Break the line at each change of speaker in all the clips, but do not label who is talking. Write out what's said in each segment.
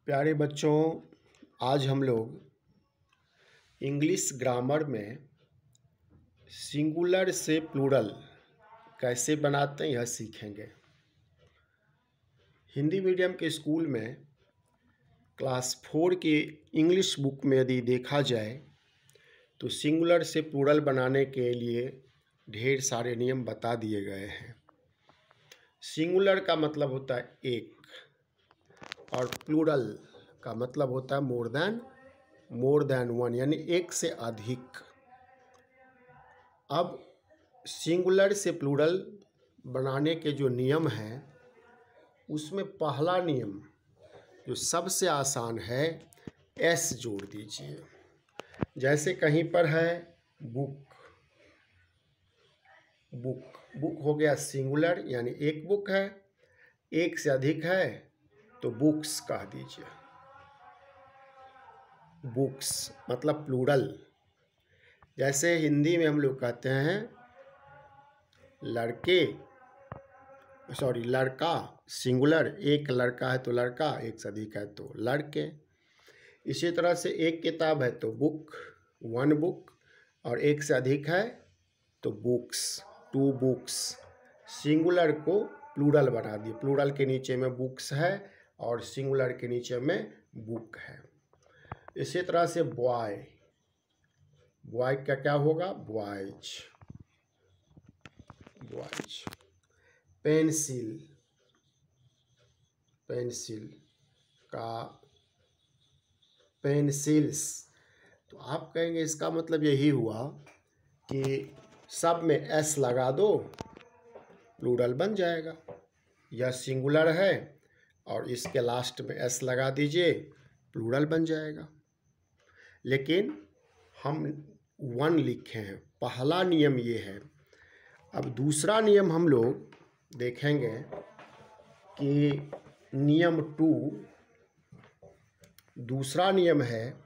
प्यारे बच्चों, आज हम लोग इंग्लिश ग्रामर में सिंगुलर से प्लूरल कैसे बनाते हैं यह सीखेंगे। हिंदी मीडियम के स्कूल में क्लास 4 की इंग्लिश बुक में यदि देखा जाए तो सिंगुलर से प्लूरल बनाने के लिए ढेर सारे नियम बता दिए गए हैं। सिंगुलर का मतलब होता है एक और प्लूरल का मतलब होता है मोर देन वन, यानी एक से अधिक। अब सिंगुलर से प्लूरल बनाने के जो नियम हैं उसमें पहला नियम जो सबसे आसान है, एस जोड़ दीजिए। जैसे कहीं पर है बुक हो गया सिंगुलर, यानी एक बुक है। एक से अधिक है तो बुक्स कह दीजिए। बुक्स मतलब प्लूरल। जैसे हिंदी में हम लोग कहते हैं लड़का सिंगुलर, एक लड़का है तो लड़का, एक से अधिक है तो लड़के। इसी तरह से एक किताब है तो बुक, वन बुक, और एक से अधिक है तो बुक्स, टू बुक्स। सिंगुलर को प्लूरल बना दिए। प्लूरल के नीचे में बुक्स है और सिंगुलर के नीचे में बुक है। इसी तरह से बॉय का क्या होगा, बॉयज। पेंसिल का पेंसिल्स। तो आप कहेंगे इसका मतलब यही हुआ कि सब में एस लगा दो, प्लूरल बन जाएगा। यह सिंगुलर है और इसके लास्ट में एस लगा दीजिए, प्लूरल बन जाएगा। लेकिन हम वन लिखे हैं, पहला नियम ये है। अब दूसरा नियम हम लोग देखेंगे कि नियम 2, दूसरा नियम है,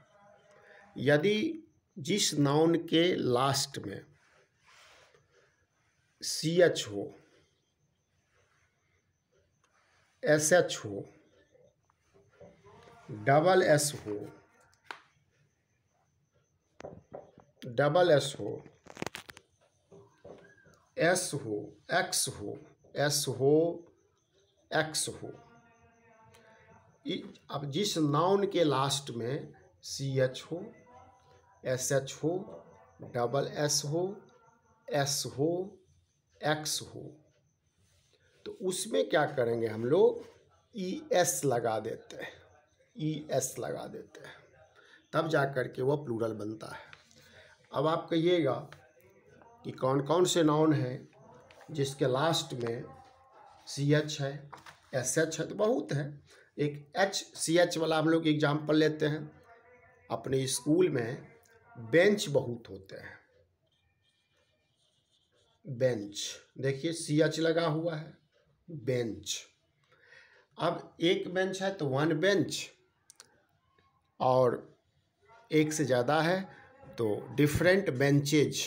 यदि जिस नाउन के लास्ट में CH हो, SH हो, डबल S हो, S हो, X हो, S हो, X हो। अब जिस नाउन के लास्ट में CH हो, SH हो, डबल S हो, S हो, X हो, तो उसमें क्या करेंगे हम लोग, ES लगा देते हैं। ES लगा देते हैं, तब जा कर के वह प्लूरल बनता है। अब आप कहिएगा कि कौन कौन से नाउन हैं जिसके लास्ट में CH है, SH है। तो बहुत है। एक HCH वाला हम लोग एग्जाम्पल लेते हैं। अपने स्कूल में बेंच बहुत होते हैं। बेंच, देखिए CH लगा हुआ है, बेंच। अब एक बेंच है तो वन बेंच, और एक से ज़्यादा है तो डिफरेंट बेंचेज।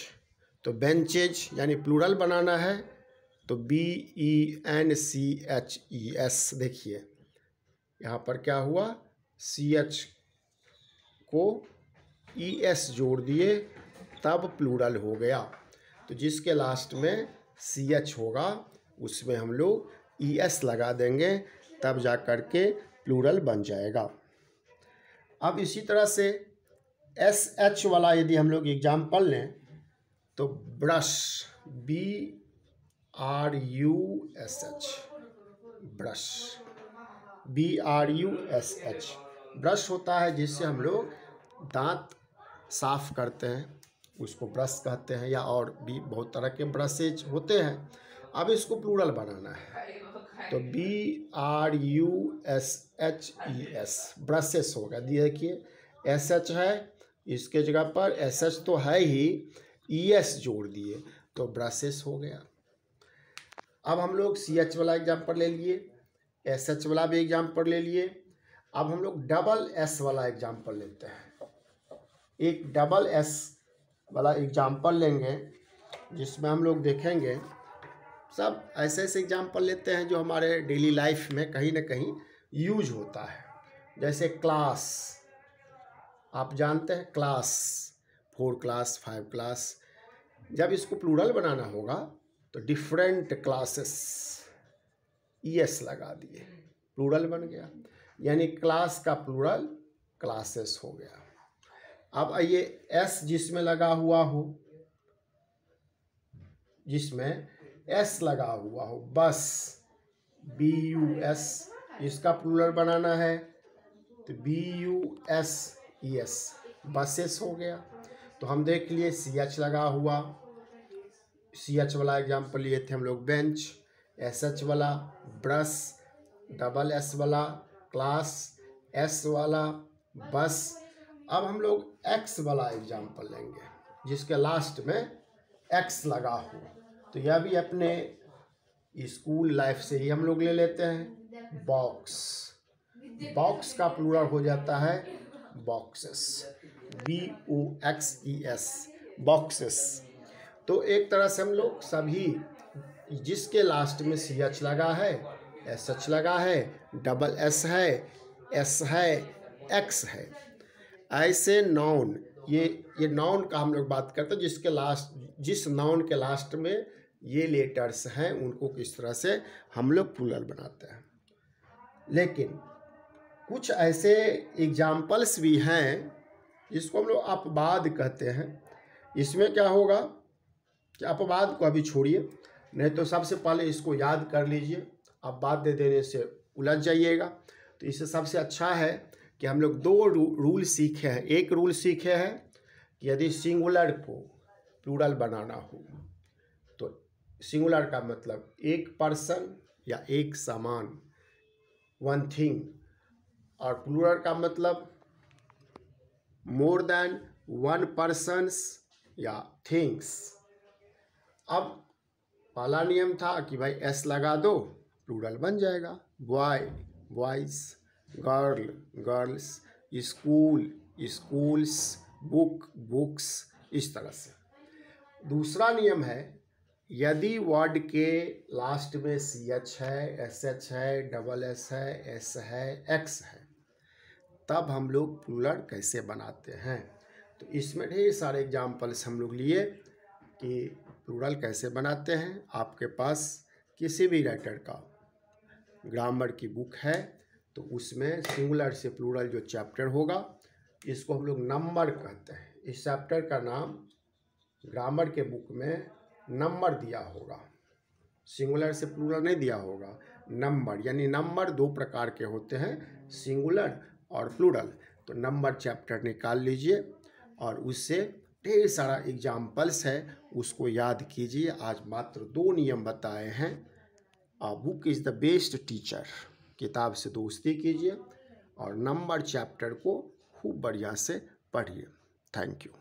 तो बेंचेज यानी प्लूरल बनाना है तो BENCHES। देखिए यहाँ पर क्या हुआ, CH को ES जोड़ दिए तब प्लूरल हो गया। तो जिसके लास्ट में CH होगा उसमें हम लोग ES लगा देंगे, तब जा कर के प्लूरल बन जाएगा। अब इसी तरह से SH वाला यदि हम लोग एग्जाम्पल लें तो brush, BRUSH, brush, BRUSH। Brush होता है जिससे हम लोग दांत साफ करते हैं, उसको ब्रश कहते हैं, या और भी बहुत तरह के ब्रशेज होते हैं। अब इसको प्लूरल बनाना है तो BRUSHES, ब्रशेस होगा। देखिए SH है, इसके जगह पर SH तो है ही, ES जोड़ दिए तो ब्रशेस हो गया। अब हम लोग CH वाला एग्जाम्पल ले लिए, SH वाला भी एग्जाम्पल ले लिए। अब हम लोग डबल S वाला एग्जाम्पल लेते हैं। एक डबल S वाला एग्जाम्पल लेंगे जिसमें हम लोग देखेंगे, सब ऐसे ऐसे एग्जाम्पल लेते हैं जो हमारे डेली लाइफ में कहीं ना कहीं यूज होता है। जैसे क्लास, आप जानते हैं क्लास, 4 क्लास 5 क्लास। जब इसको प्लूरल बनाना होगा तो डिफरेंट क्लासेस, ES लगा दिए, प्लूरल बन गया। यानी क्लास का प्लूरल क्लासेस हो गया। अब आइए S जिसमें लगा हुआ हो, जिसमें S लगा हुआ हो, बस, BUS, इसका प्लूरल बनाना है तो BUSES, बसेस हो गया। तो हम देख लिए CH लगा हुआ, CH वाला एग्जाम्पल लिए थे हम लोग, बेंच। SH वाला ब्रश, SS वाला क्लास, S वाला बस। अब हम लोग X वाला एग्जाम्पल लेंगे जिसके लास्ट में X लगा हो। तो यह भी अपने स्कूल लाइफ से ही हम लोग ले लेते हैं, बॉक्स। बॉक्स का प्लूरल हो जाता है बॉक्सेस, BOXES, बॉक्सेस। तो एक तरह से हम लोग सभी जिसके लास्ट में CH लगा है, SH लगा है, SS है, S है, X है, ऐसे नाउन, ये नाउन का हम लोग बात करते हैं जिसके लास्ट, जिस नाउन के लास्ट में ये लेटर्स हैं उनको किस तरह से हम लोग प्लूरल बनाते हैं। लेकिन कुछ ऐसे एग्जाम्पल्स भी हैं जिसको हम लोग अपवाद कहते हैं। इसमें क्या होगा कि अपवाद को अभी छोड़िए, नहीं तो सबसे पहले इसको याद कर लीजिए, अपवाद दे देने से उलझ जाइएगा। तो इससे सबसे अच्छा है कि हम लोग 2 रूल सीखे हैं। एक रूल सीखे हैं कि यदि सिंगुलर को प्लूरल बनाना हो तो सिंगुलर का मतलब एक पर्सन या एक सामान, वन थिंग, और प्लूरल का मतलब मोर देन वन पर्सन्स या थिंग्स। अब पहला नियम था कि भाई S लगा दो, प्लूरल बन जाएगा, boy boys, girl girls, school schools, book books, इस तरह से। दूसरा नियम है, यदि वर्ड के लास्ट में CH है, SH है, SS है, S है, X है, तब हम लोग प्लूरल कैसे बनाते हैं। तो इसमें ढेर सारे एग्जाम्पल्स हम लोग लिए कि प्लूरल कैसे बनाते हैं। आपके पास किसी भी राइटर का ग्रामर की बुक है तो उसमें सिंगुलर से प्लूरल जो चैप्टर होगा, इसको हम लोग नंबर कहते हैं। इस चैप्टर का नाम ग्रामर के बुक में नंबर दिया होगा, सिंगुलर से प्लूरल नहीं दिया होगा, नंबर। यानी नंबर 2 प्रकार के होते हैं, सिंगुलर और प्लूरल। तो नंबर चैप्टर निकाल लीजिए और उससे ढेर सारा एग्जाम्पल्स है, उसको याद कीजिए। आज मात्र 2 नियम बताए हैं। A book is the best teacher, किताब से दोस्ती कीजिए और नंबर चैप्टर को खूब बढ़िया से पढ़िए। Thank you.